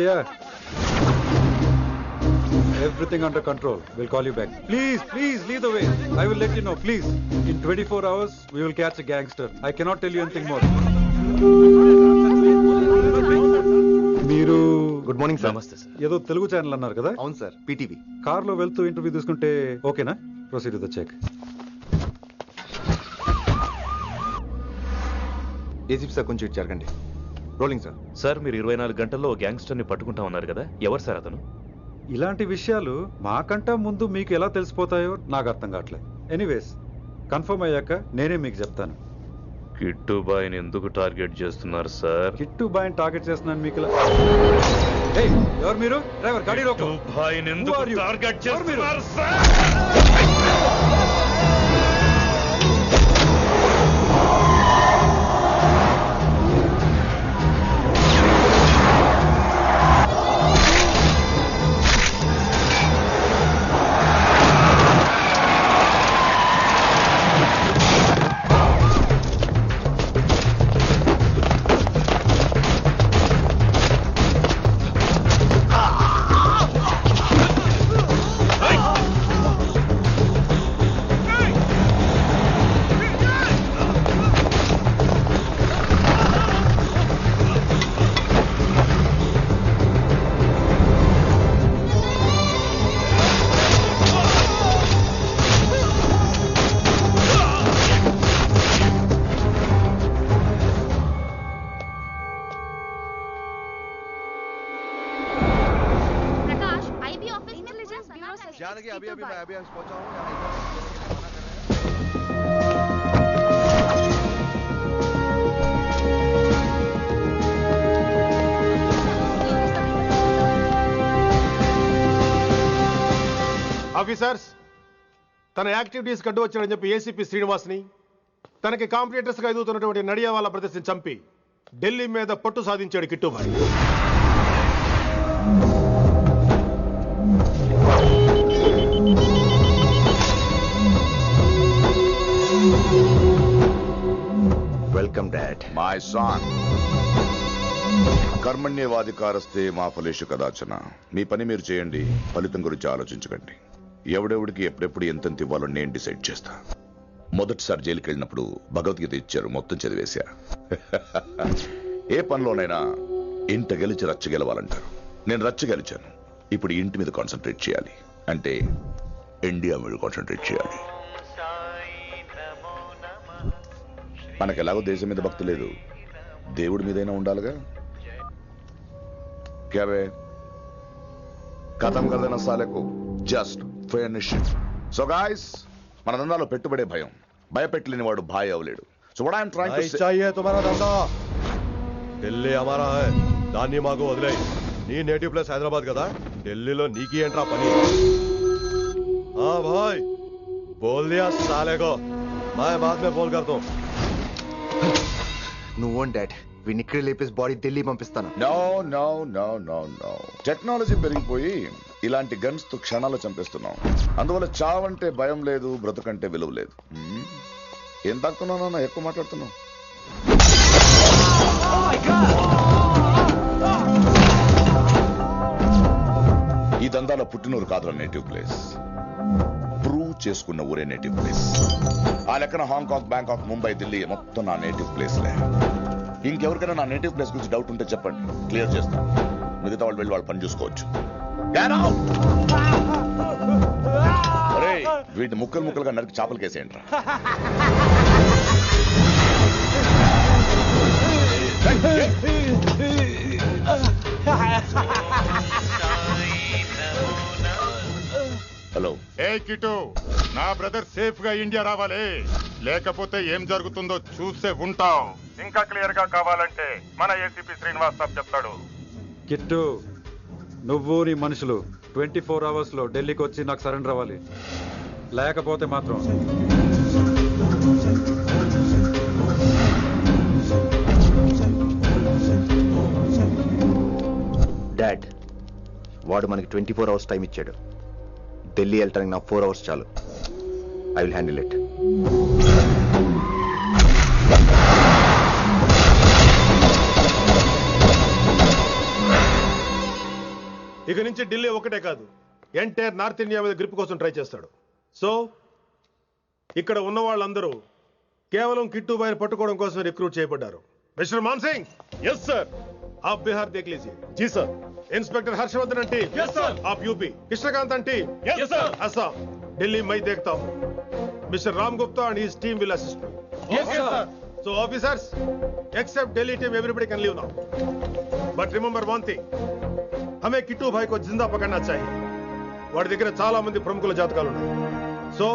Yeah. Everything under control. We'll call you back. Please, lead the way. I will let you know, please. In 24 hours, we will catch a gangster. I cannot tell you anything more. మీరు good morning sir. నమస్తే sir. ఏదో Telugu channel అన్నారు కదా? అవును sir, PTV. కార్లో వెళ్తూ interview తీసుకుంటే ఓకేనా? Proceed with the check. ACP sir కొంచెం ఇటు జరగండి. Rolling sir. సార్ మీరు 24 గంటల్లో గ్యాంగ్స్టర్ని పట్టుకుంటా ఉన్నారు కదా, ఎవరు సార్ అతను? ఇలాంటి విషయాలు మాకంటా ముందు మీకు ఎలా తెలిసిపోతాయో నాకు అర్థం కావట్లేదు. ఎనీవేస్ కన్ఫర్మ్ అయ్యాక నేనే మీకు చెప్తాను. కిట్టుబాయిని ఎందుకు టార్గెట్ చేస్తున్నారు సార్? కిట్టు బాయ్ని టార్గెట్ చేస్తున్నాను మీకు. ఎవరు మీరు? డ్రైవర్ గాడి రోకో. కిట్టుబాయిని ఎందుకు టార్గెట్ చేస్తున్నారు సార్? अभी पहुंचा हूं। ఆఫీసర్స్, తన యాక్టివిటీస్ కడ్డు వచ్చాడని చెప్పి ఏసీపీ శ్రీనివాస్ని, తనకి కాంపిటీటర్స్ గా ఎదుగుతున్నటువంటి నడియావాల బ్రదర్స్ ని చంపి ఢిల్లీ మీద పట్టు సాధించాడు కిట్టుబాయ్. Welcome dad. మై సన్, కర్మణ్యవాధికారస్తే మా ఫలేషు కదాచన. మీ పని మీరు చేయండి, ఫలితం గురించి ఆలోచించకండి. ఎవడెవడికి ఎప్పుడెప్పుడు ఎంతెంత ఇవ్వాలో నేను డిసైడ్ చేస్తా. మొదటిసారి జైలుకి వెళ్ళినప్పుడు భగవద్గీత ఇచ్చారు, మొత్తం చదివేశా. ఏ పనిలోనైనా ఇంట గెలిచి రచ్చ గెలవాలంటారు. నేను రచ్చ గెలిచాను. ఇప్పుడు ఇంటి మీద కాన్సన్ట్రేట్ చేయాలి, అంటే ఇండియా మీద కాన్సన్ట్రేట్ చేయాలి. మనకు ఎలాగో దేశం మీద భక్తి లేదు, దేవుడి మీదైనా ఉండాలిగా. క్యావే కథం కదన సాలకు జస్ట్ ఫినిష్. సో గాయ్స్, మన దందాలో పెట్టుబడే భయం. భయపెట్టలేని వాడు భాయ్ అవలేడు. So what I'm trying to say, चाहिए तुम्हारा धंधा, ఢిల్లీ हमारा है, దాన్ని మాకు వదిలేయ్. నీ నేటివ్ ప్లేస్ హైదరాబాద్ కదా, ఢిల్లీలో నీకి ఏంట్రా పని? हाँ भाई, बोल दिया साले को, मैं बाद में बोल करता हूं. నువ్వు డాడ్, వీడిని ఇక్కడ లేపేసి బాడీ ఢిల్లీ పంపిస్తాను. No no no no no. Technology పెరిగిపోయి ఇలాంటి గన్స్ తో క్షణాలు చంపేస్తున్నాం. అందువల్ల చావంటే భయం లేదు, బ్రతుకంటే విలువ లేదు. ఏం తాకుతున్నావు నాన్న, ఎక్కువ మాట్లాడుతున్నావు. ఈ దందాలో పుట్టినూరు కాదురా నేటివ్ ప్లేస్, ప్రూవ్ చేసుకున్న ఊరే నేటివ్ ప్లేస్. ఆ లెక్కన హాంకాంగ్, బ్యాంకాక్, ముంబై, ఢిల్లీ మొత్తం నా నేటివ్ ప్లేస్లే. ఇంకెవరికైనా నా నేటివ్ ప్లేస్ గురించి డౌట్ ఉంటే చెప్పండి, క్లియర్ చేస్తాను. మిగతా వాళ్ళు వెళ్ళి వాళ్ళు పని చూసుకోవచ్చు. వీటిని ముక్కలు ముక్కలుగా నరికి చేపలు కేసేయండి రా. హలో. ఏ కిటు, నా బ్రదర్ సేఫ్ గా ఇండియా రావాలి, లేకపోతే ఏం జరుగుతుందో చూసే ఉంటాం. ఇంకా క్లియర్ గా కావాలంటే మన ఏసీపీ శ్రీనివాస్ సాబ్ చెప్తాడు. కిట్టు, నువ్వు నీ మనుషులు 24 hours లో ఢిల్లీకి వచ్చి నాకు సరెండర్ అవ్వాలి. లేకపోతే మాత్రం డాడ్, వాడు మనకి 24 అవర్స్ టైం ఇచ్చాడు. ఢిల్లీ వెళ్ళటానికి నాకు 4 అవర్స్ చాలు. I will handle it. ఇక నుంచి ఢిల్లీ ఒకటే కాదు, ఎంటైర్ నార్త్ ఇండియా మీద గ్రిప్ కోసం ట్రై చేస్తాడు. సో ఇక్కడ ఉన్న వాళ్ళందరూ కేవలం కిట్టుబాయిని పట్టుకోవడం కోసం రిక్రూట్ చేయబడ్డారు. Mister Man Singh, yes sir. आप बिहार देख लीजिए. जी सर. इंस्पेक्टर हर्षवर्धन अंटी, यस सर. आप यूपी. कृष्णकांत अंटी, यस सर. असम. दिल्ली मैं देखता हूँ. Mister Ram Gupta and his team will assist me. Yes sir. So officers, except Delhi team, everybody can leave now. But remember one thing, हमें किट्टू भाई को जिंदा पकड़ना चाहिए. వాడి దగ్గర చాలా మంది ప్రముఖుల జాతకాలు ఉన్నాయి. సో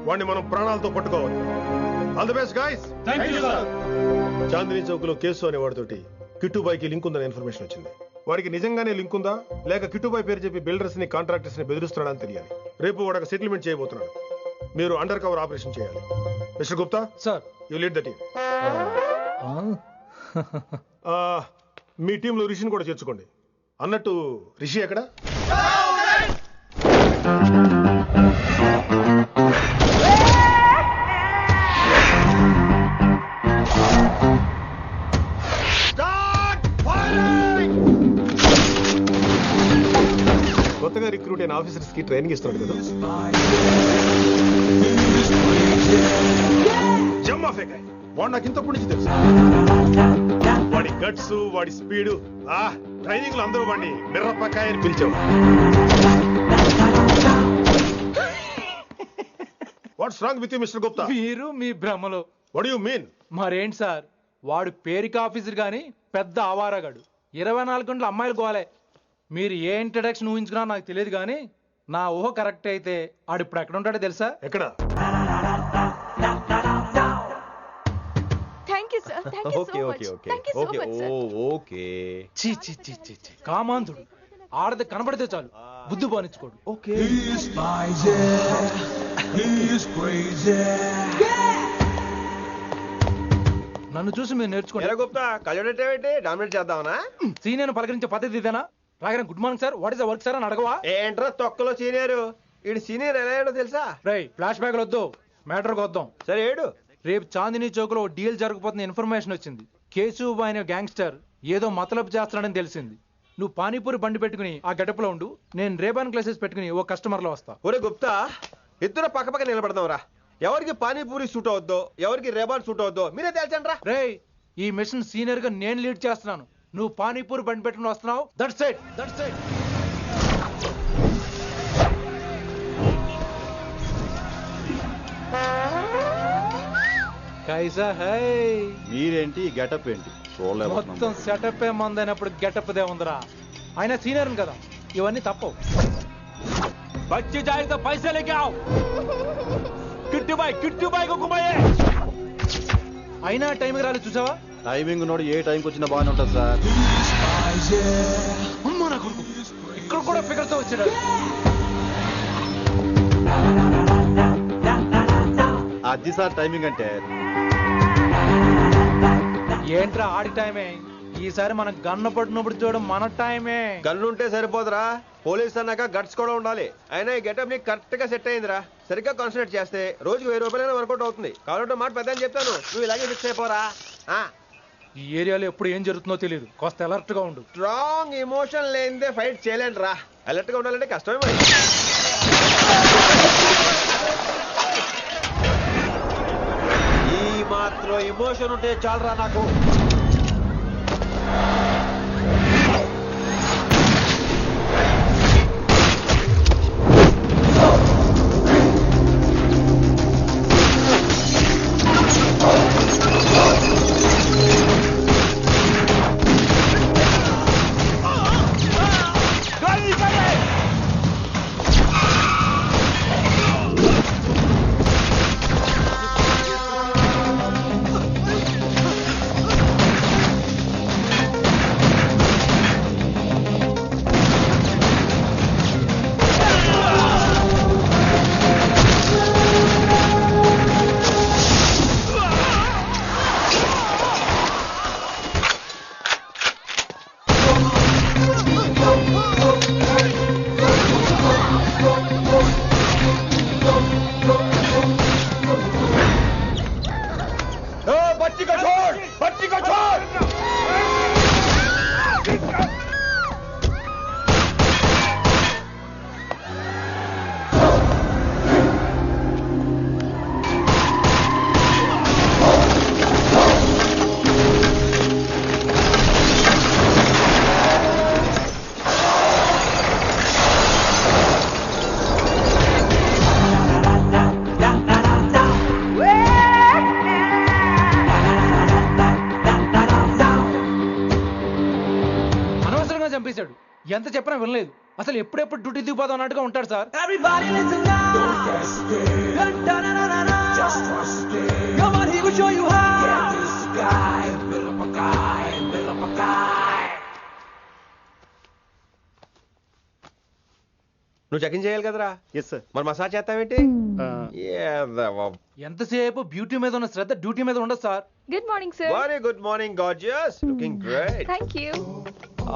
వాడిని మనం ప్రాణాలతో పట్టుకోవాలి. All the best guys. Thank you sir. Chandni Chowk లో కేసు అనే వాడితోటి కిట్టుబాయికి లింక్ ఉందని ఇన్ఫర్మేషన్ వచ్చింది. వాడికి నిజంగానే లింక్ ఉందా లేక కిట్టుబాయి పేరు చెప్పి బిల్డర్స్ ని కాంట్రాక్టర్స్ ని బెదిరిస్తున్నాడని తెలియాలి. రేపు వాడు సెటిల్మెంట్ చేయబోతున్నాడు. మీరు అండర్ కవర్ ఆపరేషన్ చేయాలి. Mister Gupta sir. You lead the team. మీ టీంలో రిషిని కూడా చేర్చుకోండి. అన్నట్టు రిషి ఎక్కడ? కొత్తగా రిక్రూట్ అయిన ఆఫీసర్స్ కి ట్రైనింగ్ ఇస్తున్నాడు కదా. జమ్మా ఫేకాయ్. వాడు నాకు ఇంతప్పటి నుంచి తెలుసు. వాడి గట్స్, వాడి స్పీడు, ట్రైనింగ్ లో అందరూ వాడిని మిర్రపకాయ అని పిలిచావు. What's wrong with you mister Gupta? మీరు మీ భ్రమలో. What you mean? మరేంటి సార్, వాడు పేరుకి ఆఫీసర్ గాని పెద్ద ఆవారగాడు. 24 గంటలు అమ్మాయిలు గోలే. మీరు ఏ ఇంట్రడక్షన్ ఊహించుకున్నా నాకు తెలియదు కానీ నా ఊహ కరెక్ట్ అయితే ఆడు ఇప్పుడు ఎక్కడ ఉంటాడో తెలుసా? ఎక్కడ? Thank you sir. Thank you so much. Thank you so much sir. Okay. చీ చీ చీ చీ చీ. కామాంధుడు. ఆడది కనబడితే చాలు బుద్ధి బానించుకోడు. ఓకే. నన్ను చూసి మీరు నేర్చుకోండి. గుప్తా కళ్ళేంటి డామినేట్ చేద్దామనా? సీనియర్ పలకరించే పద్ధతి ఇదేనా? రాగానే good morning sir, what is the work sir అని అడగవా? ఏంట్రా తొక్కలో సీనియర్? ఈడు సీనియర్ ఎలా ఏడో తెలుసా? రై ఫ్లాష్ బ్యాక్ వద్దు, మ్యాటర్కి వద్దాం. సరే ఏడు. రేపు చాందినీ చౌక్ లో డీల్ జరగబోతున్న ఇన్ఫర్మేషన్ వచ్చింది. కేశవ్ అనే గ్యాంగ్స్టర్ ఏదో మతలబు చేస్తున్నాడని తెలిసింది. నువ్వు పానీపూరి బండి పెట్టుకుని ఆ గడపలో ఉండు, నేను రేబాన్ క్లాసెస్ పెట్టుకుని ఓ కస్టమర్ లో వస్తా. ఒరే గుప్తా, ఇద్దరు పక్క పక్క నిలబడదాం రా. ఎవరికి పానీపూరి సూట్ అవుద్దో, ఎవరికి రేబాన్ సూట్ అవుద్దో మీరే తేల్చండి రా. రేయ్, ఈ మిషన్ సీనియర్ గా నేను లీడ్ చేస్తున్నాను. నువ్వు పానీపూరి బండి పెట్టుకుని వస్తున్నావు. That's it, that's it. కైసా హై? మీరేంటి గెటప్ ఏంటి? మొత్తం సెటప్ ఏ మందైనప్పుడు గెటప్ దే ఉందిరా. ఆయన సీనియర్ కదా, ఇవన్నీ తప్పవు. బచ్చి జాయితో పైసా లేకే ఆవ్. కిట్టు బాయ్ को घुमाइए. అయినా టైంకి రాలేదు చూసావా? టైమింగ్ నోడు ఏ టైంకి వచ్చినా బాగానే ఉంటుంది సార్. అమ్మా నా కొడుకు, ఇక్కడ కూడా ఫిగర్ తో వచ్చాడు. అది సార్ టైమింగ్ అంటే. ఏంట్రా ఆడి టైమే? ఈసారి మనం గన్ను పట్టినప్పుడు చూడడం మన టైమే. గన్ను ఉంటే సరిపోదురా, పోలీస్ అన్నాక గట్స్ కూడా ఉండాలి. అయినా ఈ గెటప్ నీకు కరెక్ట్ గా సెట్ అయిందిరా. సరిగ్గా కాన్సన్ట్రేట్ చేస్తే రోజుకి 1000 రూపాయలైనా వర్కౌట్ అవుతుంది. కాబట్టి మాట పెద్ద అని చెప్తాను, నువ్వు ఇలాగే ఫిక్స్ అయిపోరా. ఈ ఏరియాలో ఎప్పుడు ఏం జరుగుతుందో తెలియదు, కాస్త అలర్ట్ గా ఉండు. స్ట్రాంగ్ ఎమోషన్ లేనిదే ఫైట్ చేయలేండి రా. అలర్ట్ గా ఉండాలంటే కష్టమే మరి. ఈ మాత్రం ఎమోషన్ ఉంటే చాలరా నాకు. చంపేశాడు. ఎంత చెప్పినా వినలేదు. అసలు ఎప్పుడెప్పుడు డ్యూటీ దిగిపోదాం అన్నట్టుగా ఉంటాడు సార్. నువ్వు చెకింగ్ చేయాలి కదరా? Yes sir. మరి మసాజ్ చేస్తావేంటి? ఎంతసేపు బ్యూటీ మీద ఉన్న శ్రద్ధ డ్యూటీ మీద ఉండదు sir. Good morning sir. Very good morning gorgeous, looking great. Thank you.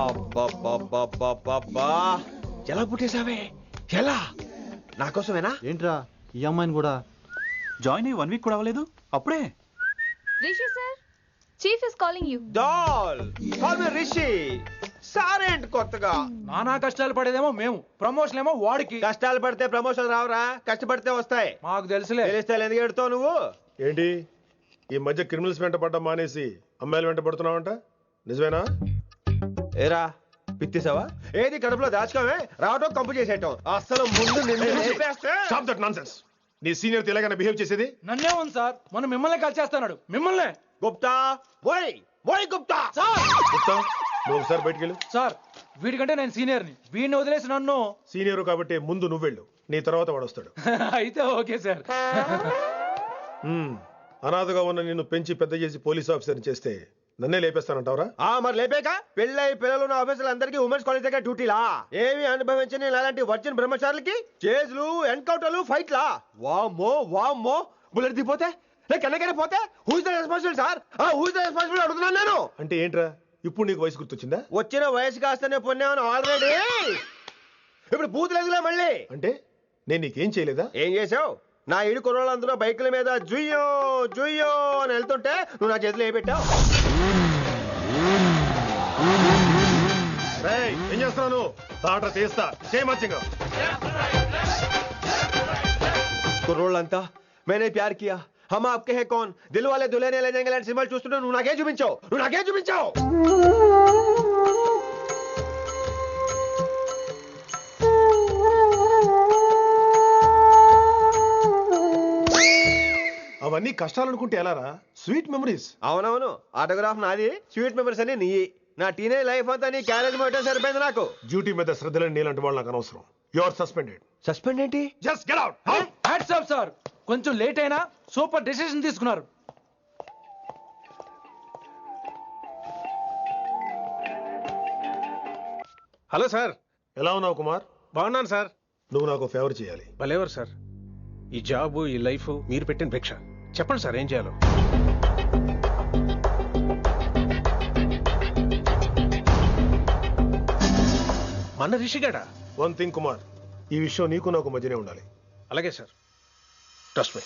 అబ్బబ్బబ్బబ్బబ్బా, ఎలా పుట్టేశావే? ఎలా? నా కోసమేనా? ఏంట్రా ఈ అమ్మాయిని కూడా జాయిన్ అయ్యి 1 వీక్ కూడా అవ్వలేదు అప్పుడే. Rishi sir, chief is calling you. Doll call me Rishi. సారేంట్ కొత్తగా? నానా కష్టాలు పడేదేమో మేము, ప్రమోషన్ ఏమో వాడికి. కష్టాలు పడితే ప్రమోషన్ రావురా, కష్టపడితే వస్తాయి. మాకు తెలుసులే. తెలిస్తే ఎందుకు ఎడుతావు నువ్వు? ఏంటి ఈ మధ్య క్రిమినల్స్ వెంట పడ్డం మానేసి అమ్మాయిలు వెంట పడుతున్నావంట, నిజమేనా? ఏరా పిత్తిసావా? ఏది కడుపులో దాచుకోవే, రావటం కంపు చేసేయటం. అసలు ముందు నిన్ను లేపేస్తే. Stop that nonsense. నీ సీనియర్ ఇలాగైనా బిహేవ్ చేసేది? నన్నే ఉంది సార్, మనం మిమ్మల్ని కలిసేస్తున్నాడు. మిమ్మల్నే. గుప్తా ఓయ్ ఓయ్ గుప్తా. సార్ గుప్తా, నువ్వు ఒకసారి బయటికి వెళ్ళు. సార్, వీడికంటే నేను సీనియర్ని, వీడిని వదిలేసి నన్ను. సీనియర్ కాబట్టి ముందు నువ్వు వెళ్ళు, నీ తర్వాత వాడు వస్తాడు. అయితే ఓకే సార్. అనాథగా ఉన్న నిన్ను పెంచి పెద్ద చేసి పోలీస్ ఆఫీసర్ని చేస్తే నన్నే లేపేస్తానంటావరా? మరి లేపాక పెళ్ళై పిల్లలు ఉన్న ఆఫీసులు అందరికీ ఉమెన్స్ కాలేజ్ దగ్గర డ్యూటీలా? ఏమి అనుభవించని అలాంటి వర్జిన్ బ్రహ్మచారులకి చేజ్లు, ఎన్కౌంటర్లు, ఫైట్లా? వామ్మో వామ్మో, బుల్లెట్ దిగిపోతే కన్నకైనా పోతే who is the responsible sir? Who is the responsible అడుగుతున్నాను నేను. అంటే ఏంట్రా ఇప్పుడు నీకు వయసు గుర్తొచ్చిందా? వచ్చిన వయసు కాస్తనే పొన్నాను ఆల్రెడీ. ఇప్పుడు బూతులేదులే మళ్ళీ. అంటే నేను నీకేం చేయలేదా? ఏం చేసావు? నా ఇడు కుర్రోళ్ళందరూ బైకుల మీద జుయ్యో జుయ్యో అని వెళ్తుంటే నువ్వు నా చేతిలో ఏ పెట్టావు? ఏం చేస్తున్నాను? తాట తీస్తా చేయమచ్చంగా. కుర్రోళ్ళంతా మేనే ప్యార్ కియా, హమ్ ఆప్కే హై కౌన్, దిల్ వాలే దుల్హనియా లే జాయేంగే లాంటి సినిమాలు చూస్తుంటే నువ్వు నాకే చూపించావు. నువ్వు నాకే చూపించావు. అవన్నీ కష్టాలు అనుకుంటే ఎలారా? Sweet memories. అవునవును, ఆటోగ్రాఫ్ నాది, స్వీట్ మెమరీస్ అని నీ. నా టీనేజ్ లైఫ్ అంతా నీ క్యారేజ్ మొట్టే సరిపోయింది నాకు. డ్యూటీ మీద శ్రద్ధలేని నీలాంటి వాళ్ళు నాకు అనవసరం. You are suspended. సస్పెండ్ ఏంటి? Just get out. Hats off sir, కొంచెం లేట్ అయినా సూపర్ డెసిషన్ తీసుకున్నారు. Hello sir. ఎలా ఉన్నావు కుమార్? బాగున్నాను సార్. నువ్వు నాకు ఫేవర్ చేయాలి. భలేవారు సార్. ఈ జాబు, ఈ లైఫ్ మీరు పెట్టిన భిక్ష. చెప్పండి సార్ ఏం చేయాలో. మన రిషిగాడా? వన్ థింగ్ కుమార్, ఈ విషయం నీకు నాకు మధ్యనే ఉండాలి. అలాగే సార్, ట్రస్ట్ మీ.